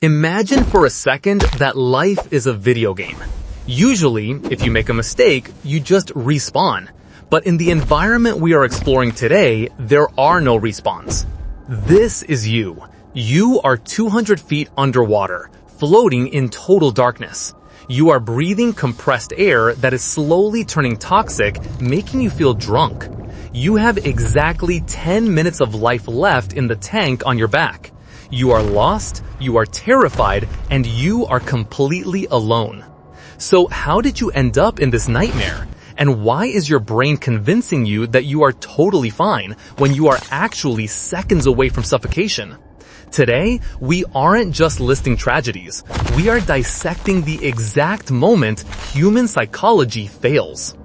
Imagine for a second that life is a video game. Usually, if you make a mistake, you just respawn. But in the environment we are exploring today, there are no respawns. This is you. You are 200 feet underwater, floating in total darkness. You are breathing compressed air that is slowly turning toxic, making you feel drunk. You have exactly 10 minutes of life left in the tank on your back. You are lost, you are terrified, and you are completely alone. So how did you end up in this nightmare? And why is your brain convincing you that you are totally fine when you are actually seconds away from suffocation? Today, we aren't just listing tragedies. We are dissecting the exact moment human psychology fails.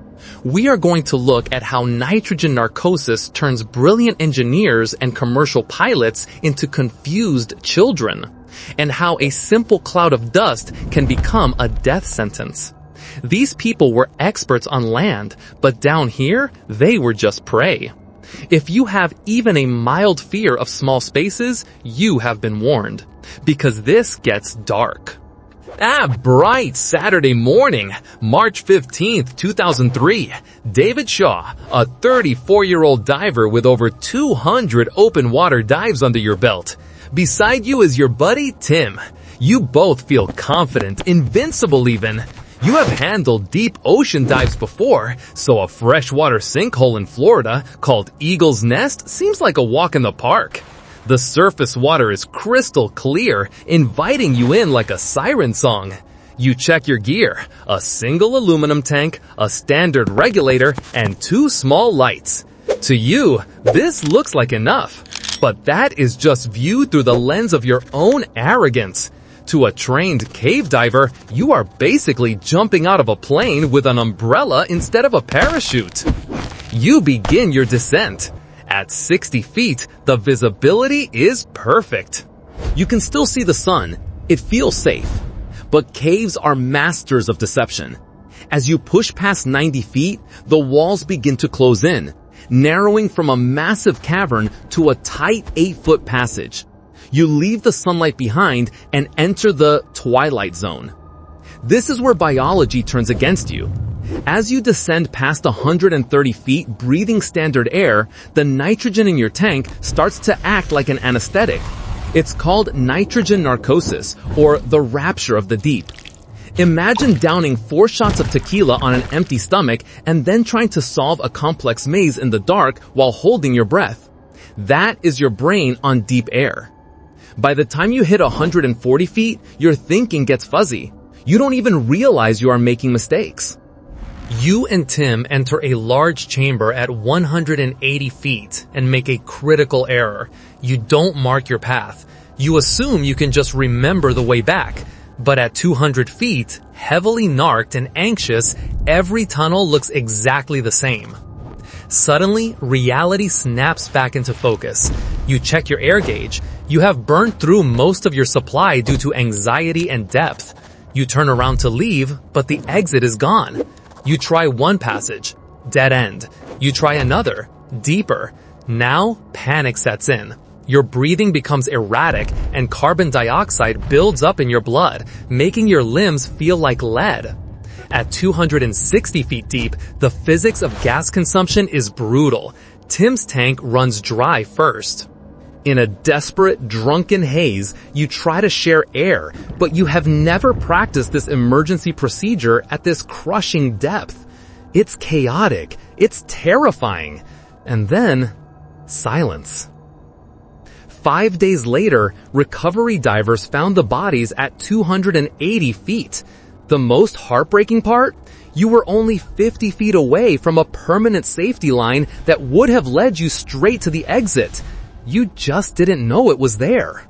We are going to look at how nitrogen narcosis turns brilliant engineers and commercial pilots into confused children, and how a simple cloud of dust can become a death sentence. These people were experts on land, but down here, they were just prey. If you have even a mild fear of small spaces, you have been warned, because this gets dark. Bright Saturday morning, March 15th, 2003. David Shaw, a 34-year-old diver with over 200 open water dives under your belt. Beside you is your buddy, Tim. You both feel confident, invincible even. You have handled deep ocean dives before, so a freshwater sinkhole in Florida called Eagle's Nest seems like a walk in the park. The surface water is crystal clear, inviting you in like a siren song. You check your gear, a single aluminum tank, a standard regulator, and 2 small lights. To you, this looks like enough, but that is just viewed through the lens of your own arrogance. To a trained cave diver, you are basically jumping out of a plane with an umbrella instead of a parachute. You begin your descent. At 60 feet, the visibility is perfect. You can still see the sun. It feels safe. But caves are masters of deception. As you push past 90 feet, the walls begin to close in, narrowing from a massive cavern to a tight 8-foot passage. You leave the sunlight behind and enter the twilight zone. This is where biology turns against you. As you descend past 130 feet breathing standard air, the nitrogen in your tank starts to act like an anesthetic. It's called nitrogen narcosis, or the rapture of the deep. Imagine downing 4 shots of tequila on an empty stomach and then trying to solve a complex maze in the dark while holding your breath. That is your brain on deep air. By the time you hit 140 feet, your thinking gets fuzzy. You don't even realize you are making mistakes. You and Tim enter a large chamber at 180 feet and make a critical error. You don't mark your path. You assume you can just remember the way back. But at 200 feet, heavily narked and anxious, every tunnel looks exactly the same. Suddenly, reality snaps back into focus. You check your air gauge. You have burned through most of your supply due to anxiety and depth. You turn around to leave, but the exit is gone. You try one passage, dead end. You try another, deeper. Now, panic sets in. Your breathing becomes erratic and carbon dioxide builds up in your blood, making your limbs feel like lead. At 260 feet deep, the physics of gas consumption is brutal. Tim's tank runs dry first. In a desperate, drunken haze, you try to share air, but you have never practiced this emergency procedure at this crushing depth. It's chaotic. It's terrifying. And then, silence. 5 days later, recovery divers found the bodies at 280 feet. The most heartbreaking part? You were only 50 feet away from a permanent safety line that would have led you straight to the exit. You just didn't know it was there.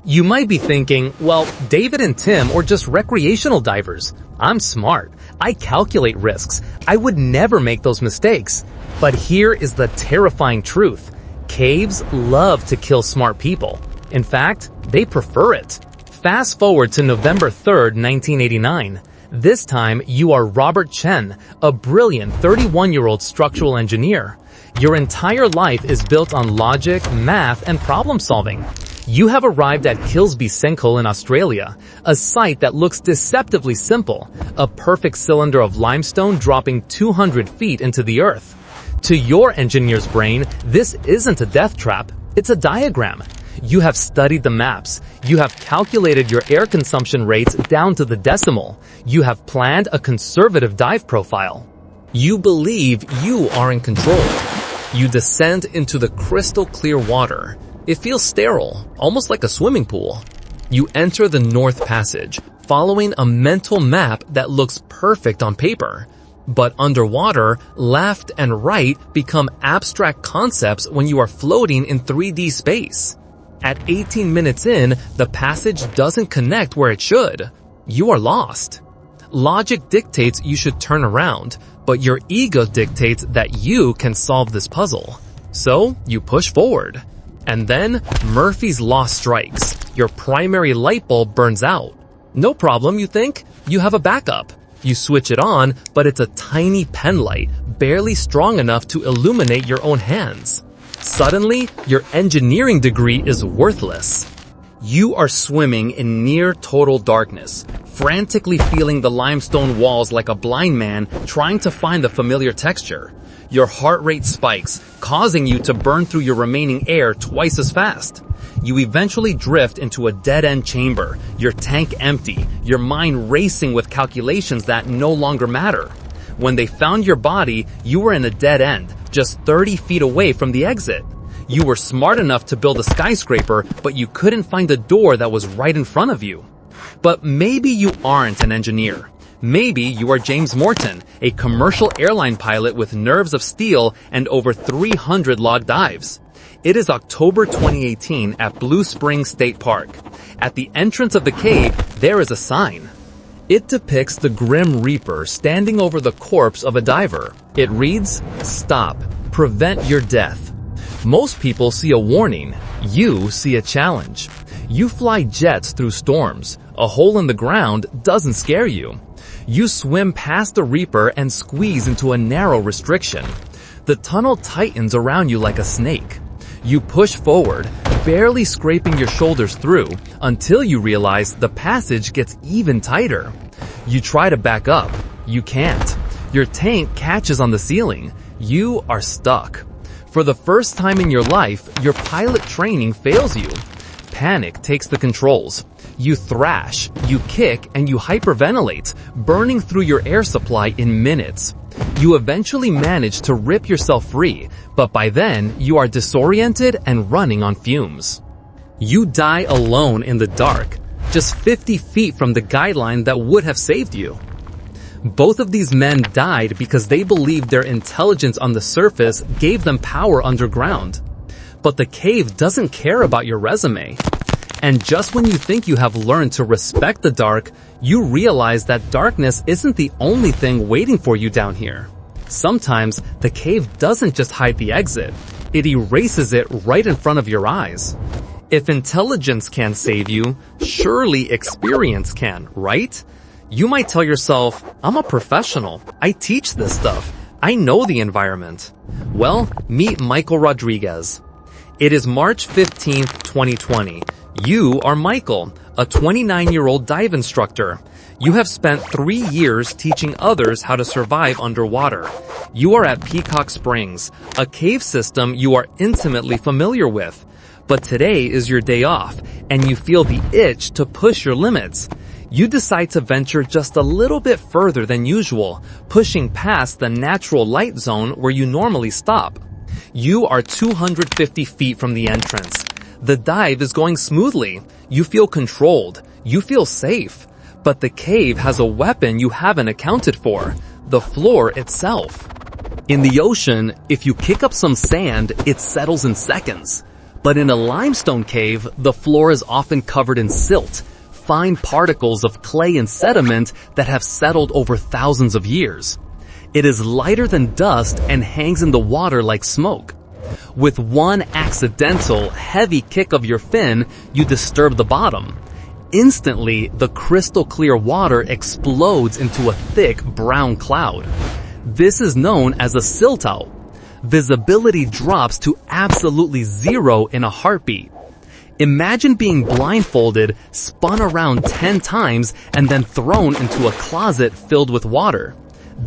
You might be thinking, well, David and Tim are just recreational divers. I'm smart. I calculate risks. I would never make those mistakes. But here is the terrifying truth. Caves love to kill smart people. In fact, they prefer it. Fast forward to November 3rd, 1989. This time, you are Robert Chen, a brilliant 31-year-old structural engineer. Your entire life is built on logic, math, and problem solving. You have arrived at Kilsby Sinkhole in Australia, a site that looks deceptively simple, a perfect cylinder of limestone dropping 200 feet into the earth. To your engineer's brain, this isn't a death trap, it's a diagram. You have studied the maps. You have calculated your air consumption rates down to the decimal. You have planned a conservative dive profile. You believe you are in control. You descend into the crystal clear water. It feels sterile, almost like a swimming pool. You enter the North Passage, following a mental map that looks perfect on paper. But underwater, left and right become abstract concepts when you are floating in 3D space. At 18 minutes in, the passage doesn't connect where it should. You are lost. Logic dictates you should turn around, but your ego dictates that you can solve this puzzle. So, you push forward. And then, Murphy's Law strikes. Your primary light bulb burns out. No problem, you think? You have a backup. You switch it on, but it's a tiny pen light, barely strong enough to illuminate your own hands. Suddenly, your engineering degree is worthless. You are swimming in near total darkness, frantically feeling the limestone walls like a blind man trying to find the familiar texture. Your heart rate spikes, causing you to burn through your remaining air twice as fast. You eventually drift into a dead-end chamber, your tank empty, your mind racing with calculations that no longer matter. When they found your body, you were in a dead end, just 30 feet away from the exit. You were smart enough to build a skyscraper, but you couldn't find the door that was right in front of you. But maybe you aren't an engineer. Maybe you are James Morton, a commercial airline pilot with nerves of steel and over 300 log dives. It is October 2018 at Blue Springs State Park. At the entrance of the cave, there is a sign. It depicts the Grim Reaper standing over the corpse of a diver. It reads, "Stop. Prevent your death." Most people see a warning. You see a challenge. You fly jets through storms. A hole in the ground doesn't scare you. You swim past the Reaper and squeeze into a narrow restriction. The tunnel tightens around you like a snake. You push forward, barely scraping your shoulders through, until you realize the passage gets even tighter. You try to back up. You can't. Your tank catches on the ceiling. You are stuck. For the first time in your life, your pilot training fails you. Panic takes the controls. You thrash, you kick, and you hyperventilate, burning through your air supply in minutes. You eventually manage to rip yourself free, but by then, you are disoriented and running on fumes. You die alone in the dark, just 50 feet from the guideline that would have saved you. Both of these men died because they believed their intelligence on the surface gave them power underground. But the cave doesn't care about your resume. And just when you think you have learned to respect the dark, you realize that darkness isn't the only thing waiting for you down here. Sometimes, the cave doesn't just hide the exit. It erases it right in front of your eyes. If intelligence can save you, surely experience can, right? You might tell yourself, I'm a professional. I teach this stuff. I know the environment. Well, meet Michael Rodriguez. It is March 15th, 2020. You are Michael, a 29-year-old dive instructor. You have spent 3 years teaching others how to survive underwater. You are at Peacock Springs, a cave system you are intimately familiar with. But today is your day off, and you feel the itch to push your limits. You decide to venture just a little bit further than usual, pushing past the natural light zone where you normally stop. You are 250 feet from the entrance. The dive is going smoothly. You feel controlled. You feel safe. But the cave has a weapon you haven't accounted for: the floor itself. In the ocean, if you kick up some sand, it settles in seconds. But in a limestone cave, the floor is often covered in silt, fine particles of clay and sediment that have settled over thousands of years. It is lighter than dust and hangs in the water like smoke. With one accidental, heavy kick of your fin, you disturb the bottom. Instantly, the crystal clear water explodes into a thick brown cloud. This is known as a silt out. Visibility drops to absolutely zero in a heartbeat. Imagine being blindfolded, spun around 10 times, and then thrown into a closet filled with water.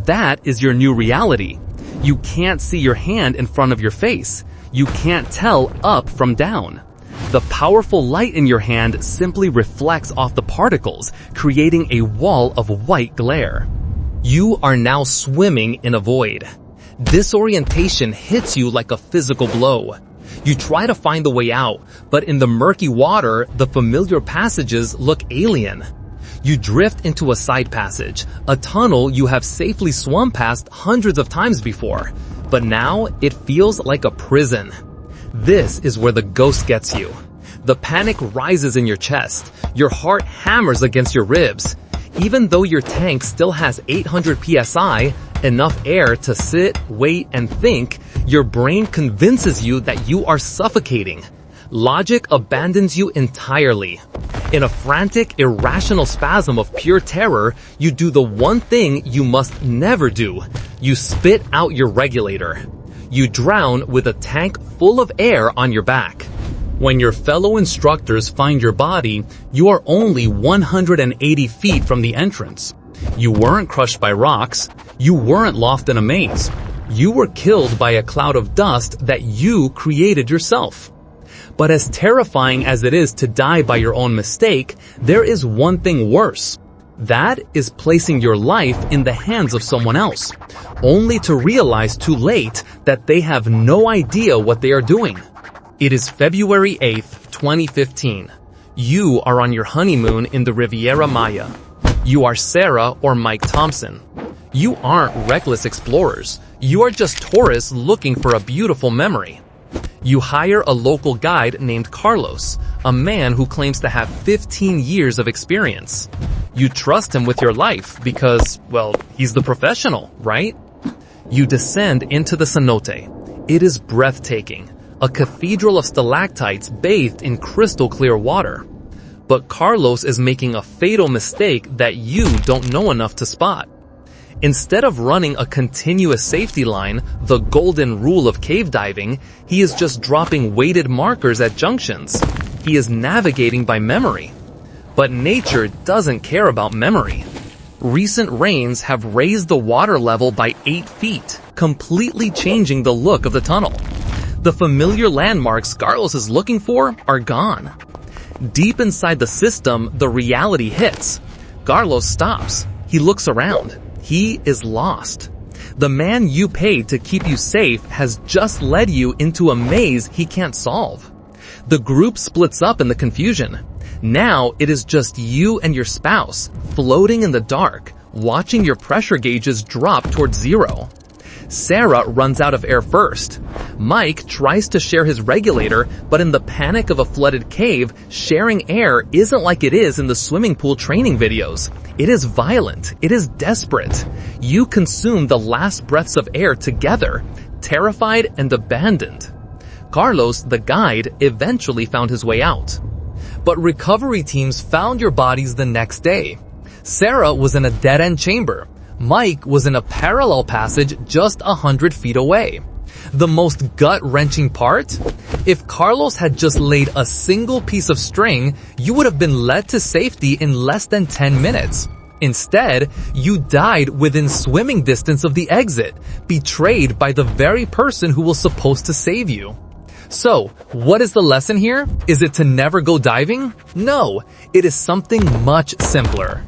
That is your new reality. You can't see your hand in front of your face. You can't tell up from down. The powerful light in your hand simply reflects off the particles, creating a wall of white glare. You are now swimming in a void. Disorientation hits you like a physical blow. You try to find the way out, but in the murky water, the familiar passages look alien. You drift into a side passage, a tunnel you have safely swum past hundreds of times before, but now it feels like a prison. This is where the ghost gets you. The panic rises in your chest. Your heart hammers against your ribs. Even though your tank still has 800 psi, enough air to sit, wait, and think, your brain convinces you that you are suffocating. Logic abandons you entirely. In a frantic, irrational spasm of pure terror, you do the one thing you must never do. You spit out your regulator. You drown with a tank full of air on your back. When your fellow instructors find your body, you are only 180 feet from the entrance. You weren't crushed by rocks. You weren't lost in a maze. You were killed by a cloud of dust that you created yourself. But as terrifying as it is to die by your own mistake, there is one thing worse. That is placing your life in the hands of someone else, only to realize too late that they have no idea what they are doing. It is February 8th, 2015. You are on your honeymoon in the Riviera Maya. You are Sarah or Mike Thompson. You aren't reckless explorers. You are just tourists looking for a beautiful memory. You hire a local guide named Carlos, a man who claims to have 15 years of experience. You trust him with your life because, well, he's the professional, right? You descend into the cenote. It is breathtaking, a cathedral of stalactites bathed in crystal clear water. But Carlos is making a fatal mistake that you don't know enough to spot. Instead of running a continuous safety line, the golden rule of cave diving, he is just dropping weighted markers at junctions. He is navigating by memory. But nature doesn't care about memory. Recent rains have raised the water level by 8 feet, completely changing the look of the tunnel. The familiar landmarks Carlos is looking for are gone. Deep inside the system, the reality hits. Carlos stops. He looks around. He is lost. The man you paid to keep you safe has just led you into a maze he can't solve. The group splits up in the confusion. Now it is just you and your spouse, floating in the dark, watching your pressure gauges drop towards zero. Sarah runs out of air first. Mike tries to share his regulator, but in the panic of a flooded cave, sharing air isn't like it is in the swimming pool training videos. It is violent. It is desperate. You consume the last breaths of air together, terrified and abandoned. Carlos, the guide, eventually found his way out. But recovery teams found your bodies the next day. Sarah was in a dead-end chamber. Mike was in a parallel passage just 100 feet away. The most gut-wrenching part? If Carlos had just laid a single piece of string, you would have been led to safety in less than 10 minutes. Instead, you died within swimming distance of the exit, betrayed by the very person who was supposed to save you. So, what is the lesson here? Is it to never go diving? No, it is something much simpler.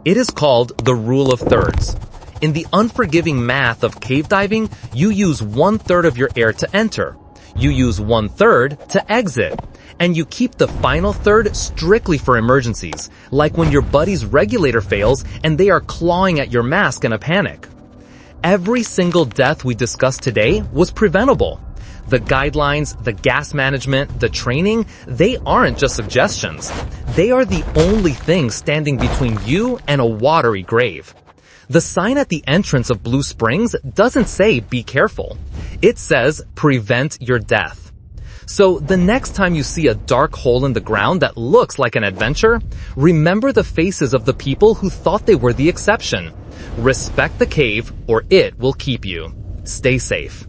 It is called the rule of thirds. In the unforgiving math of cave diving, you use 1/3 of your air to enter. You use 1/3 to exit. And you keep the final third strictly for emergencies, like when your buddy's regulator fails and they are clawing at your mask in a panic. Every single death we discussed today was preventable. The guidelines, the gas management, the training, they aren't just suggestions. They are the only thing standing between you and a watery grave. The sign at the entrance of Blue Springs doesn't say be careful. It says prevent your death. So the next time you see a dark hole in the ground that looks like an adventure, remember the faces of the people who thought they were the exception. Respect the cave or it will keep you. Stay safe.